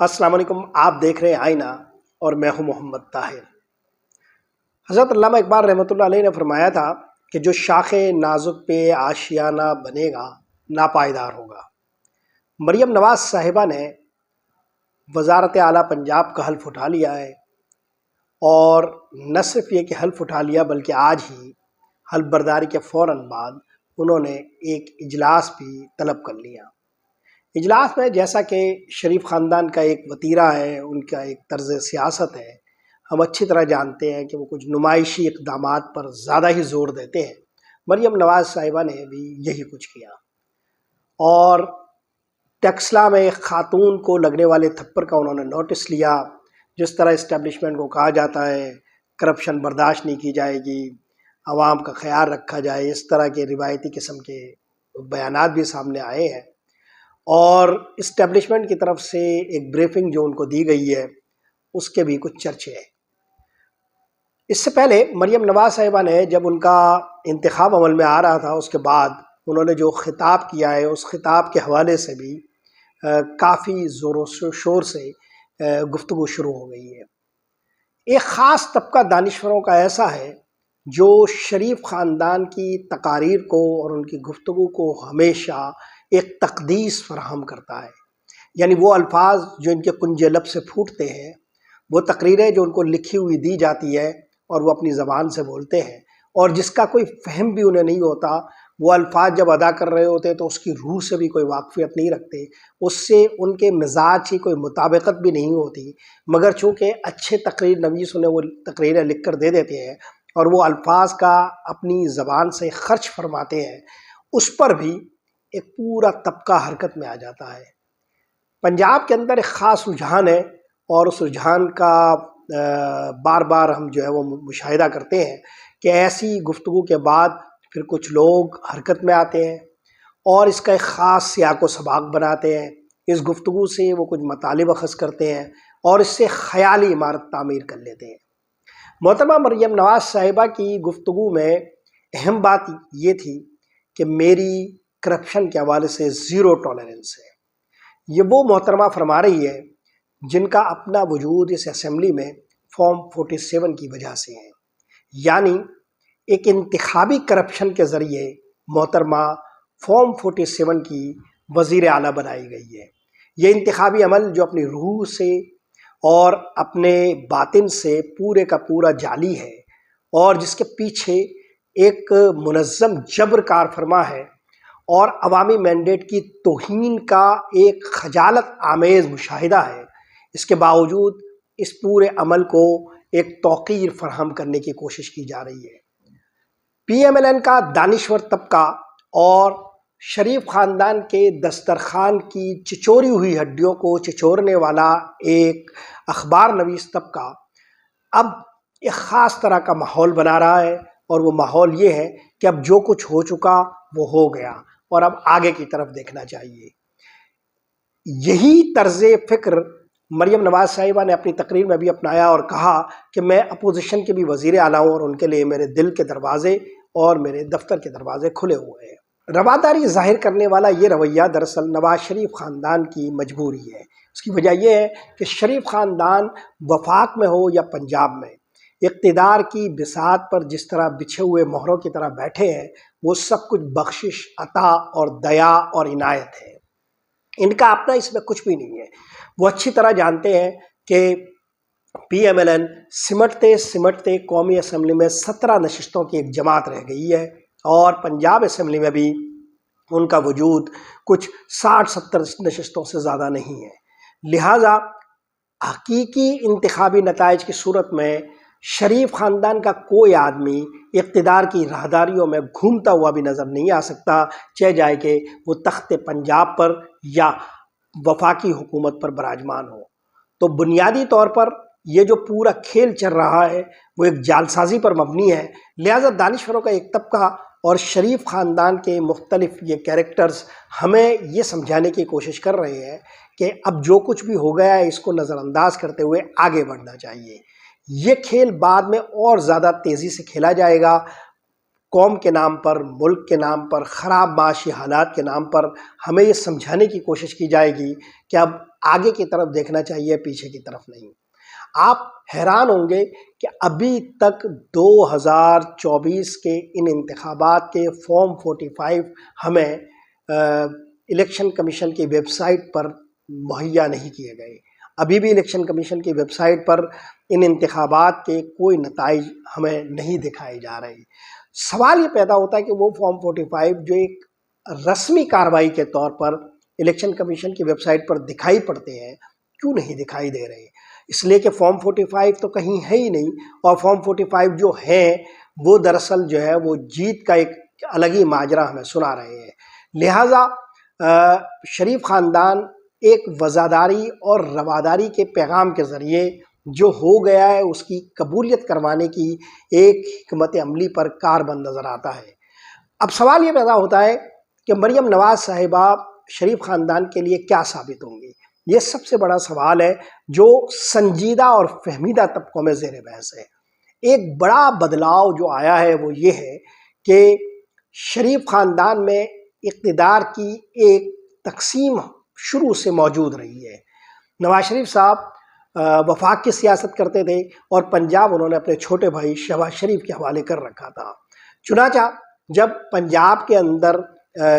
السلام علیکم، آپ دیکھ رہے ہیں آئینہ اور میں ہوں محمد طاہر۔ حضرت علامہ اقبال رحمۃ اللہ علیہ نے فرمایا تھا کہ جو شاخ نازک پہ آشیانہ بنے گا ناپائیدار ہوگا۔ مریم نواز صاحبہ نے وزارت اعلیٰ پنجاب کا حلف اٹھا لیا ہے، اور نہ صرف یہ کہ حلف اٹھا لیا بلکہ آج ہی حلف برداری کے فوراً بعد انہوں نے ایک اجلاس بھی طلب کر لیا۔ اجلاس میں جیسا کہ شریف خاندان کا ایک وتیرہ ہے، ان کا ایک طرز سیاست ہے، ہم اچھی طرح جانتے ہیں کہ وہ کچھ نمائشی اقدامات پر زیادہ ہی زور دیتے ہیں۔ مریم نواز صاحبہ نے بھی یہی کچھ کیا، اور ٹیکسلا میں ایک خاتون کو لگنے والے تھپڑ کا انہوں نے نوٹس لیا۔ جس طرح اسٹیبلشمنٹ کو کہا جاتا ہے کرپشن برداشت نہیں کی جائے گی، عوام کا خیال رکھا جائے، اس طرح کے روایتی قسم کے بیانات بھی سامنے آئے ہیں، اور اسٹیبلشمنٹ کی طرف سے ایک بریفنگ جو ان کو دی گئی ہے اس کے بھی کچھ چرچے ہیں۔ اس سے پہلے مریم نواز صاحبہ نے جب ان کا انتخاب عمل میں آ رہا تھا، اس کے بعد انہوں نے جو خطاب کیا ہے اس خطاب کے حوالے سے بھی کافی زور و شور سے گفتگو شروع ہو گئی ہے۔ ایک خاص طبقہ دانشوروں کا ایسا ہے جو شریف خاندان کی تقاریر کو اور ان کی گفتگو کو ہمیشہ ایک تقدیس فراہم کرتا ہے، یعنی وہ الفاظ جو ان کے کنجے لب سے پھوٹتے ہیں، وہ تقریریں جو ان کو لکھی ہوئی دی جاتی ہے اور وہ اپنی زبان سے بولتے ہیں، اور جس کا کوئی فہم بھی انہیں نہیں ہوتا، وہ الفاظ جب ادا کر رہے ہوتے تو اس کی روح سے بھی کوئی واقفیت نہیں رکھتے، اس سے ان کے مزاج کی کوئی مطابقت بھی نہیں ہوتی، مگر چونکہ اچھے تقریر نویس انہیں وہ تقریریں لکھ کر دے دیتے ہیں اور وہ الفاظ کا اپنی زبان سے خرچ فرماتے ہیں، اس پر بھی ایک پورا طبقہ حرکت میں آ جاتا ہے۔ پنجاب کے اندر ایک خاص رجحان ہے، اور اس رجحان کا بار بار ہم جو ہے وہ مشاہدہ کرتے ہیں کہ ایسی گفتگو کے بعد پھر کچھ لوگ حرکت میں آتے ہیں اور اس کا ایک خاص سیاق و سباق بناتے ہیں، اس گفتگو سے وہ کچھ مطالب اخذ کرتے ہیں اور اس سے خیالی عمارت تعمیر کر لیتے ہیں۔ محترمہ مریم نواز صاحبہ کی گفتگو میں اہم بات یہ تھی کہ میری کرپشن کے حوالے سے زیرو ٹالرنس ہے۔ یہ وہ محترمہ فرما رہی ہے جن کا اپنا وجود اس اسمبلی میں فارم 47 کی وجہ سے ہے، یعنی ایک انتخابی کرپشن کے ذریعے محترمہ فارم 47 کی وزیر اعلیٰ بنائی گئی ہے۔ یہ انتخابی عمل جو اپنی روح سے اور اپنے باطن سے پورے کا پورا جعلی ہے، اور جس کے پیچھے ایک منظم جبر کار فرما ہے اور عوامی مینڈیٹ کی توہین کا ایک خجالت آمیز مشاہدہ ہے، اس کے باوجود اس پورے عمل کو ایک توقیر فراہم کرنے کی کوشش کی جا رہی ہے۔ پی ایم ایل این کا دانشور طبقہ اور شریف خاندان کے دسترخوان کی چچوری ہوئی ہڈیوں کو چچورنے والا ایک اخبار نویس طبقہ اب ایک خاص طرح کا ماحول بنا رہا ہے، اور وہ ماحول یہ ہے کہ اب جو کچھ ہو چکا وہ ہو گیا، اور اب آگے کی طرف دیکھنا چاہیے۔ یہی طرز فکر مریم نواز صاحبہ نے اپنی تقریر میں بھی اپنایا اور کہا کہ میں اپوزیشن کے بھی وزیر اعلیٰ ہوں، اور ان کے لیے میرے دل کے دروازے اور میرے دفتر کے دروازے کھلے ہوئے ہیں۔ رواداری ظاہر کرنے والا یہ رویہ دراصل نواز شریف خاندان کی مجبوری ہے۔ اس کی وجہ یہ ہے کہ شریف خاندان وفاق میں ہو یا پنجاب میں، اقتدار کی بساط پر جس طرح بچھے ہوئے مہروں کی طرح بیٹھے ہیں، وہ سب کچھ بخشش، عطا اور دیا اور عنایت ہے۔ ان کا اپنا اس میں کچھ بھی نہیں ہے۔ وہ اچھی طرح جانتے ہیں کہ پی ایم ایل این سمٹتے سمٹتے قومی اسمبلی میں 17 نشستوں کی ایک جماعت رہ گئی ہے، اور پنجاب اسمبلی میں بھی ان کا وجود کچھ 60-70 نشستوں سے زیادہ نہیں ہے۔ لہٰذا حقیقی انتخابی نتائج کی صورت میں شریف خاندان کا کوئی آدمی اقتدار کی راہداریوں میں گھومتا ہوا بھی نظر نہیں آ سکتا، چاہے جائے کہ وہ تخت پنجاب پر یا وفاقی حکومت پر براجمان ہو۔ تو بنیادی طور پر یہ جو پورا کھیل چل رہا ہے وہ ایک جعلسازی پر مبنی ہے۔ لہٰذا دانشوروں کا ایک طبقہ اور شریف خاندان کے مختلف یہ کیریکٹرز ہمیں یہ سمجھانے کی کوشش کر رہے ہیں کہ اب جو کچھ بھی ہو گیا ہے اس کو نظر انداز کرتے ہوئے آگے بڑھنا چاہیے۔ یہ کھیل بعد میں اور زیادہ تیزی سے کھیلا جائے گا، قوم کے نام پر، ملک کے نام پر، خراب معاشی حالات کے نام پر ہمیں یہ سمجھانے کی کوشش کی جائے گی کہ اب آگے کی طرف دیکھنا چاہیے، پیچھے کی طرف نہیں۔ آپ حیران ہوں گے کہ ابھی تک 2024 کے ان انتخابات کے فارم 45 ہمیں الیکشن کمیشن کی ویب سائٹ پر مہیا نہیں کیے گئے۔ ابھی بھی الیکشن کمیشن کی ویب سائٹ پر ان انتخابات کے کوئی نتائج ہمیں نہیں دکھائے جا رہے۔ سوال یہ پیدا ہوتا ہے کہ وہ فارم 45 جو ایک رسمی کارروائی کے طور پر الیکشن کمیشن کی ویب سائٹ پر دکھائی پڑتے ہیں، کیوں نہیں دکھائی دے رہے؟ اس لیے کہ فارم 45 تو کہیں ہے ہی نہیں، اور فارم 45 جو ہیں وہ دراصل جو ہے وہ جیت کا ایک الگ ہی ماجرا ہمیں سنا رہے ہیں۔ لہٰذا شریف خاندان ایک وزاداری اور رواداری کے پیغام کے ذریعے جو ہو گیا ہے اس کی قبولیت کروانے کی ایک حکمت عملی پر کاربند نظر آتا ہے۔ اب سوال یہ پیدا ہوتا ہے کہ مریم نواز صاحبہ شریف خاندان کے لیے کیا ثابت ہوں گی؟ یہ سب سے بڑا سوال ہے جو سنجیدہ اور فہمیدہ طبقوں میں زیر بحث ہے۔ ایک بڑا بدلاؤ جو آیا ہے وہ یہ ہے کہ شریف خاندان میں اقتدار کی ایک تقسیم شروع سے موجود رہی ہے۔ نواز شریف صاحب وفاق کی سیاست کرتے تھے اور پنجاب انہوں نے اپنے چھوٹے بھائی شہباز شریف کے حوالے کر رکھا تھا۔ چنانچہ جب پنجاب کے اندر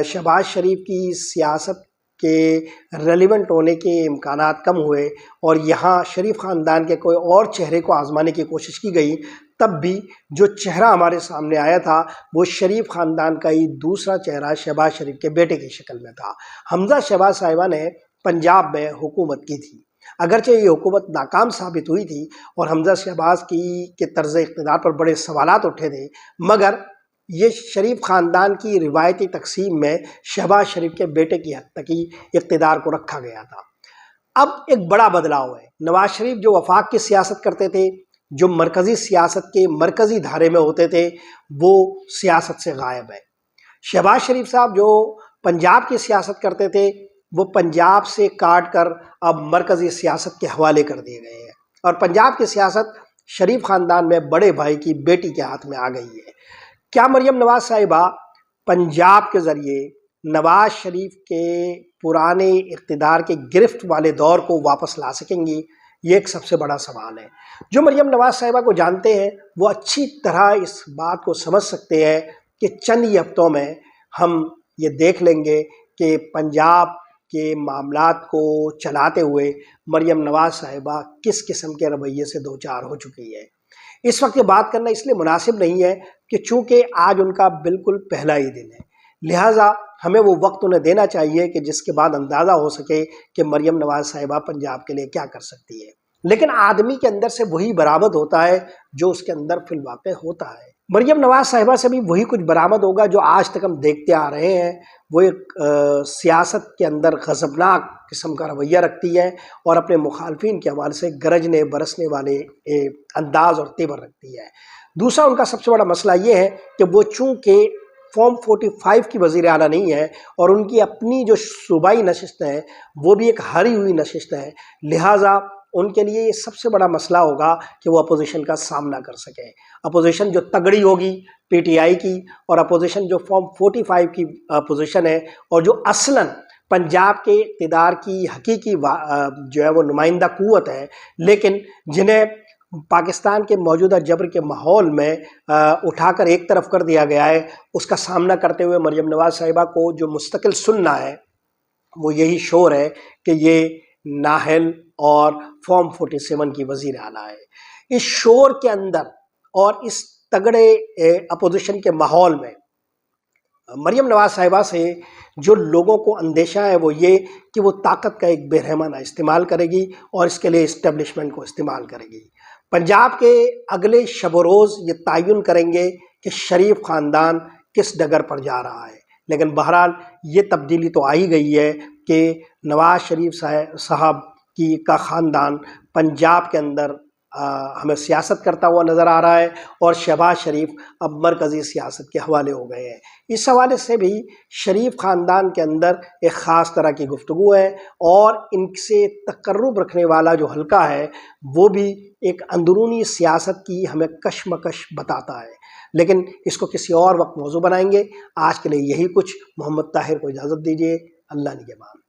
شہباز شریف کی سیاست کے ریلیونٹ ہونے کے امکانات کم ہوئے اور یہاں شریف خاندان کے کوئی اور چہرے کو آزمانے کی کوشش کی گئی، تب بھی جو چہرہ ہمارے سامنے آیا تھا وہ شریف خاندان کا ہی دوسرا چہرہ شہباز شریف کے بیٹے کی شکل میں تھا۔ حمزہ شہباز صاحبہ نے پنجاب میں حکومت کی تھی، اگرچہ یہ حکومت ناکام ثابت ہوئی تھی اور حمزہ شہباز کے طرز اقتدار پر بڑے سوالات اٹھے تھے، مگر یہ شریف خاندان کی روایتی تقسیم میں شہباز شریف کے بیٹے کی حد تک ہی اقتدار کو رکھا گیا تھا۔ اب ایک بڑا بدلاؤ ہے۔ نواز شریف جو وفاق کی سیاست کرتے تھے، جو مرکزی سیاست کے مرکزی دھارے میں ہوتے تھے، وہ سیاست سے غائب ہے۔ شہباز شریف صاحب جو پنجاب کی سیاست کرتے تھے، وہ پنجاب سے کاٹ کر اب مرکزی سیاست کے حوالے کر دیے گئے ہیں، اور پنجاب کی سیاست شریف خاندان میں بڑے بھائی کی بیٹی کے ہاتھ میں آ گئی ہے۔ کیا مریم نواز صاحبہ پنجاب کے ذریعے نواز شریف کے پرانے اقتدار کے گرفت والے دور کو واپس لا سکیں گی؟ یہ ایک سب سے بڑا سوال ہے۔ جو مریم نواز صاحبہ کو جانتے ہیں وہ اچھی طرح اس بات کو سمجھ سکتے ہیں کہ چند ہی ہفتوں میں ہم یہ دیکھ لیں گے کہ پنجاب کے معاملات کو چلاتے ہوئے مریم نواز صاحبہ کس قسم کے رویے سے دوچار ہو چکی ہے۔ اس وقت یہ بات کرنا اس لیے مناسب نہیں ہے کہ چونکہ آج ان کا بالکل پہلا ہی دن ہے، لہٰذا ہمیں وہ وقت انہیں دینا چاہیے کہ جس کے بعد اندازہ ہو سکے کہ مریم نواز صاحبہ پنجاب کے لیے کیا کر سکتی ہے۔ لیکن آدمی کے اندر سے وہی برآمد ہوتا ہے جو اس کے اندر فی الواقع ہوتا ہے۔ مریم نواز صاحبہ سے بھی وہی کچھ برآمد ہوگا جو آج تک ہم دیکھتے آ رہے ہیں۔ وہ ایک سیاست کے اندر غضبناک قسم کا رویہ رکھتی ہے اور اپنے مخالفین کے حوالے سے گرجنے برسنے والے انداز اور تیور رکھتی ہے۔ دوسرا ان کا سب سے بڑا مسئلہ یہ ہے کہ وہ چونکہ فارم 45 کی وزیر اعلیٰ نہیں ہے اور ان کی اپنی جو صوبائی نشست ہے وہ بھی ایک ہاری ہوئی نشست ہے، لہٰذا ان کے لیے یہ سب سے بڑا مسئلہ ہوگا کہ وہ اپوزیشن کا سامنا کر سکیں۔ اپوزیشن جو تگڑی ہوگی پی ٹی آئی کی، اور اپوزیشن جو فارم 45 کی اپوزیشن ہے اور جو اصلاً پنجاب کے اقتدار کی حقیقی جو ہے وہ نمائندہ قوت ہے، لیکن جنہیں پاکستان کے موجودہ جبر کے ماحول میں اٹھا کر ایک طرف کر دیا گیا ہے، اس کا سامنا کرتے ہوئے مریم نواز صاحبہ کو جو مستقل سننا ہے وہ یہی شور ہے کہ یہ نااہل اور فارم 47 کی وزیر اعلیٰ ہے۔ اس شور کے اندر اور اس تگڑے اپوزیشن کے ماحول میں مریم نواز صاحبہ سے جو لوگوں کو اندیشہ ہے وہ یہ کہ وہ طاقت کا ایک بے رحمانہ استعمال کرے گی اور اس کے لیے اسٹیبلشمنٹ کو استعمال کرے گی۔ پنجاب کے اگلے شب و روز یہ تعین کریں گے کہ شریف خاندان کس ڈگر پر جا رہا ہے، لیکن بہرحال یہ تبدیلی تو آ ہی گئی ہے کہ نواز شریف صاحب کا خاندان پنجاب کے اندر ہمیں سیاست کرتا ہوا نظر آ رہا ہے اور شہباز شریف اب مرکزی سیاست کے حوالے ہو گئے ہیں۔ اس حوالے سے بھی شریف خاندان کے اندر ایک خاص طرح کی گفتگو ہے اور ان سے تقرب رکھنے والا جو حلقہ ہے وہ بھی ایک اندرونی سیاست کی ہمیں کشمکش بتاتا ہے۔ لیکن اس کو کسی اور وقت موضوع بنائیں گے. آج کے لیے یہی کچھ. محمد طاہر کو اجازت دیجیے. اللہ نگہبان.